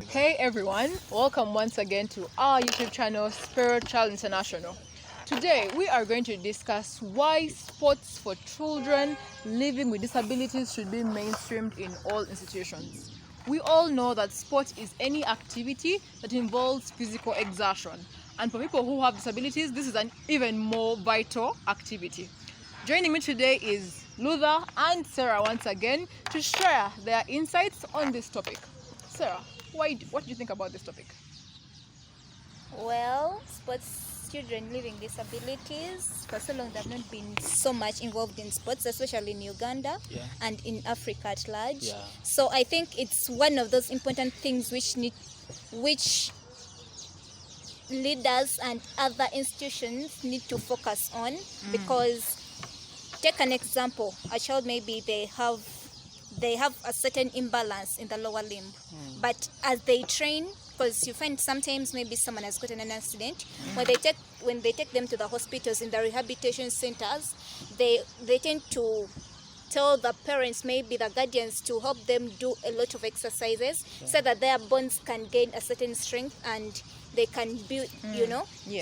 Hey everyone, welcome once again to our YouTube channel, Spero Child International. Today we are going to discuss why sports for children living with disabilities should be mainstreamed in all institutions. We all know that sport is any activity that involves physical exertion, and for people who have disabilities, this is an even more vital activity. Joining me today is Luther and Sarah once again to share their insights on this topic. Sarah, what do you think about this topic? Well, sports children living disabilities, for so long they have not been so much involved in sports, especially in Uganda and in Africa at large. So I think it's one of those important things which leaders and other institutions need to focus on, because take an example, a child maybe they have a certain imbalance in the lower limb, but as they train, because you find sometimes maybe someone has gotten an accident, when they take them to the hospitals, in the rehabilitation centers, they tend to tell the parents, maybe the guardians, to help them do a lot of exercises so that their bones can gain a certain strength and they can be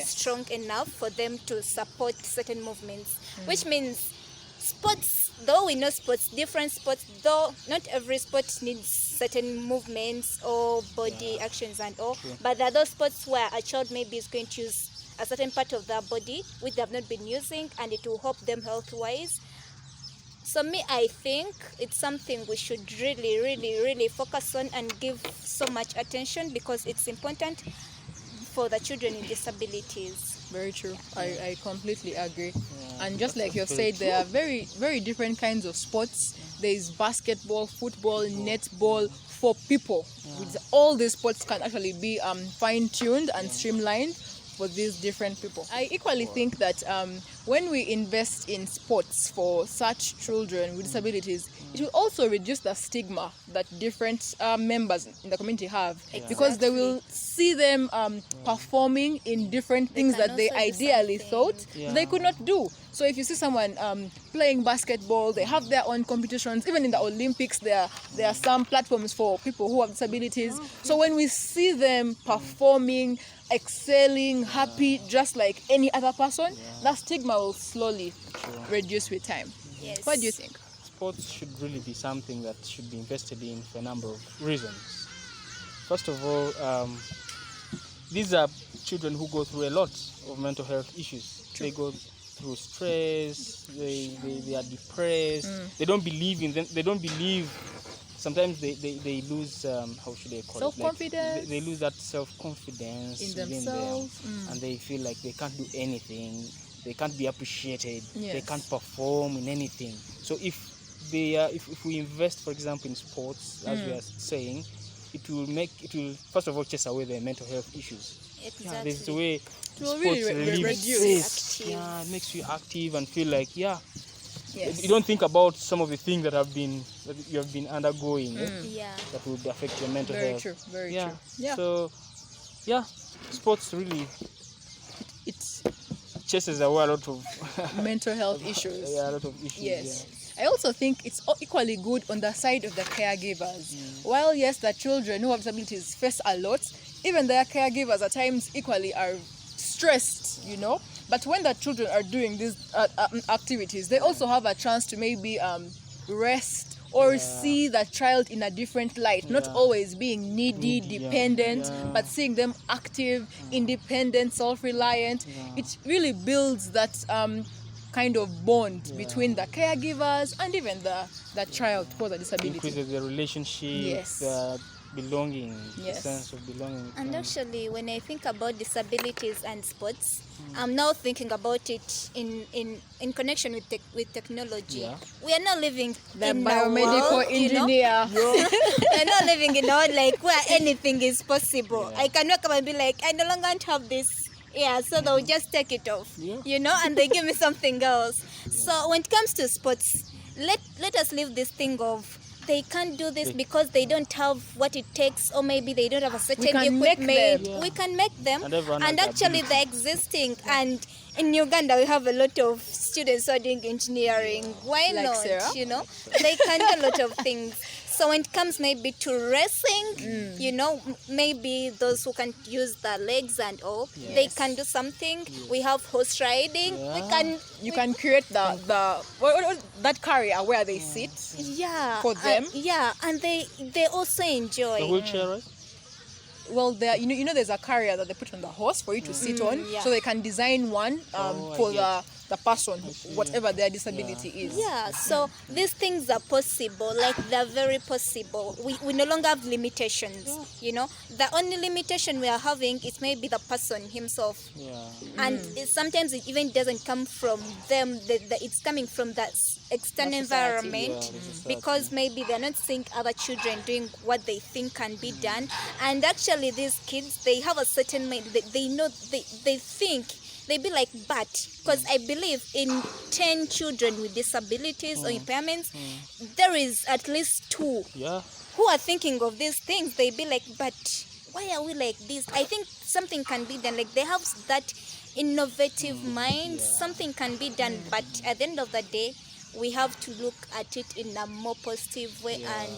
strong enough for them to support certain movements, which means sports, though we know sports, different sports, though not every sport needs certain movements or body actions and all, but there are those sports where a child maybe is going to use a certain part of their body which they have not been using, and it will help them health-wise. So I think it's something we should really focus on and give so much attention, because it's important for the children with disabilities. Very true. I completely agree. And just like you've said, there are very different kinds of sports. There is basketball, football, netball for people. All these sports can actually be fine-tuned and streamlined for these different people. I equally think that when we invest in sports for such children with disabilities, it will also reduce the stigma that different members in the community have, because they will see them performing in different things that they ideally thought they could not do. So if you see someone playing basketball, they have their own competitions. Even in the Olympics, there are some platforms for people who have disabilities. So when we see them performing, excelling, happy, just like any other person, that stigma will slowly reduce with time. Yes. What do you think? Sports should really be something that should be invested in for a number of reasons. First of all, these are children who go through a lot of mental health issues. They go through stress, they are depressed, they don't believe in them, they don't believe. Sometimes they lose, how should I call self-confidence. Like, they lose that self-confidence in themselves, and they feel like they can't do anything, they can't be appreciated, they Yes. can't perform in anything. So if we invest, for example, in sports, as we are saying, it will first of all chase away the mental health issues. Exactly. There's the way It will sports really relieves reduce. stress. It makes you active and feel like Yes. you don't think about some of the things that you have been undergoing that would affect your mental Very health. true. Very true. Yeah. So sports really it chases away a lot of Mental health issues. a lot of issues. Yes. I also think it's equally good on the side of the caregivers. While yes, the children who have disabilities face a lot, even their caregivers at times equally are stressed, But when the children are doing these activities, they also have a chance to maybe rest or see the child in a different light, not always being needy, dependent, but seeing them active, independent, self-reliant. It really builds that kind of bond between the caregivers and even the child for the disability. Increases the relationship, the belonging, the sense of belonging. And actually, when I think about disabilities and sports, I'm now thinking about it in connection with technology. We are not living The in biomedical a world, engineer. We are not living in a world like where anything is possible. I cannot come and be like, I no longer have this. So they'll just take it off, and they give me something else. So when it comes to sports, let us leave this thing of they can't do this because they don't have what it takes, or maybe they don't have a certain equipment. We can make them, and actually they're existing. And in Uganda, we have a lot of students who are doing engineering. Why like not? Sarah? They can do a lot of things. So when it comes maybe to racing, you know, maybe those who can use their legs and all, they can do something. We have horse riding. You can create that carrier where they sit. For them. And they also enjoy. The wheelchair, right? Well, there, you know, there's a carrier that they put on the horse for you to sit on, so they can design one for the person, whatever their disability is. So these things are possible, like they're very possible. We no longer have limitations, you know. The only limitation we are having is maybe the person himself. And sometimes it even doesn't come from them, it's coming from that external environment, because maybe they're not seeing other children doing what they think can be done. And actually these kids, they have a certain mind, they know, they think, they be like, but because I believe in 10 children with disabilities or impairments, there is at least 2 who are thinking of these things. They be like, but why are we like this? I think something can be done. Like, they have that innovative mind. Something can be done, but at the end of the day, we have to look at it in a more positive way, and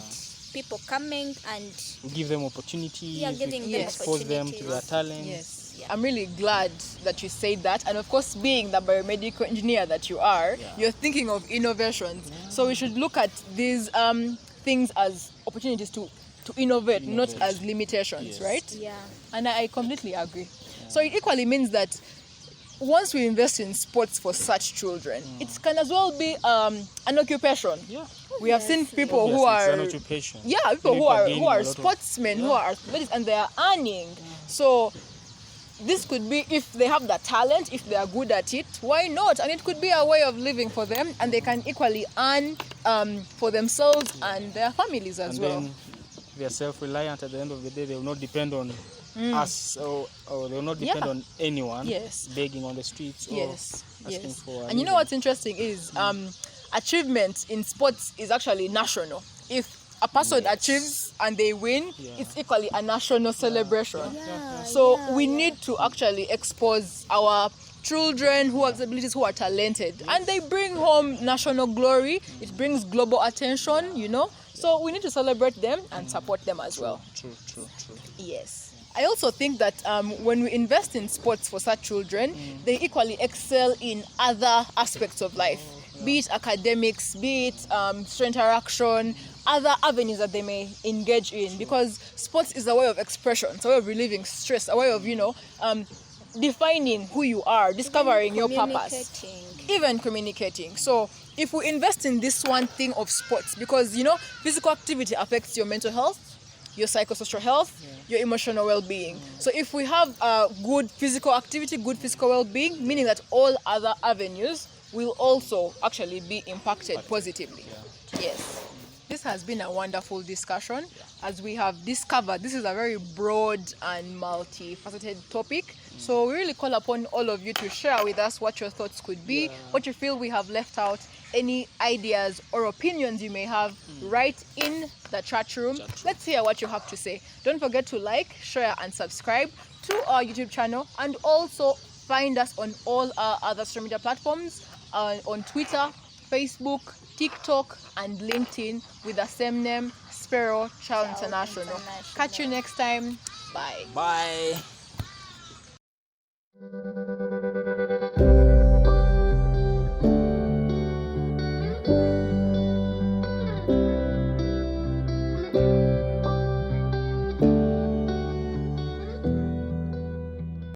people coming and give them opportunities, giving them expose them to their talents. I'm really glad that you said that, and of course, being the biomedical engineer that you are, you're thinking of innovations. So we should look at these things as opportunities to innovate, not as limitations, right? And I completely agree. So it equally means that once we invest in sports for such children, it can as well be an occupation. We have seen people who are an occupation. People who are sportsmen, who are athletes, and they are earning. So this could be, if they have the talent, if they are good at it, why not? And it could be a way of living for them, and they can equally earn for themselves and their families as well. Then they are self-reliant. At the end of the day, they will not depend on us, or they will not depend on anyone begging on the streets or asking for. And you know what's interesting is achievement in sports is actually national. If a person achieves and they win, it's equally a national celebration. So we need to actually expose our children who have disabilities, who are talented, and they bring home national glory. It brings global attention, you know. So we need to celebrate them and support them as well. True. Yes. I also think that when we invest in sports for such children, they equally excel in other aspects of life, be it academics, be it student interaction, other avenues that they may engage in, because sports is a way of expression, it's a way of relieving stress, a way of, defining who you are, discovering your purpose, even communicating. So if we invest in this one thing of sports, because, physical activity affects your mental health, your psychosocial health, your emotional well-being. So if we have good physical activity, good physical well-being, meaning that all other avenues will also actually be impacted positively. Yes. This has been a wonderful discussion. As we have discovered, this is a very broad and multifaceted topic. So we really call upon all of you to share with us what your thoughts could be, what you feel we have left out, any ideas or opinions you may have, right in the chat room. Let's hear what you have to say. Don't forget to like, share, and subscribe to our YouTube channel, and also find us on all our other social media platforms, on Twitter, Facebook, TikTok, and LinkedIn with the same name, Spero Child International. Catch you next time. Bye. Bye.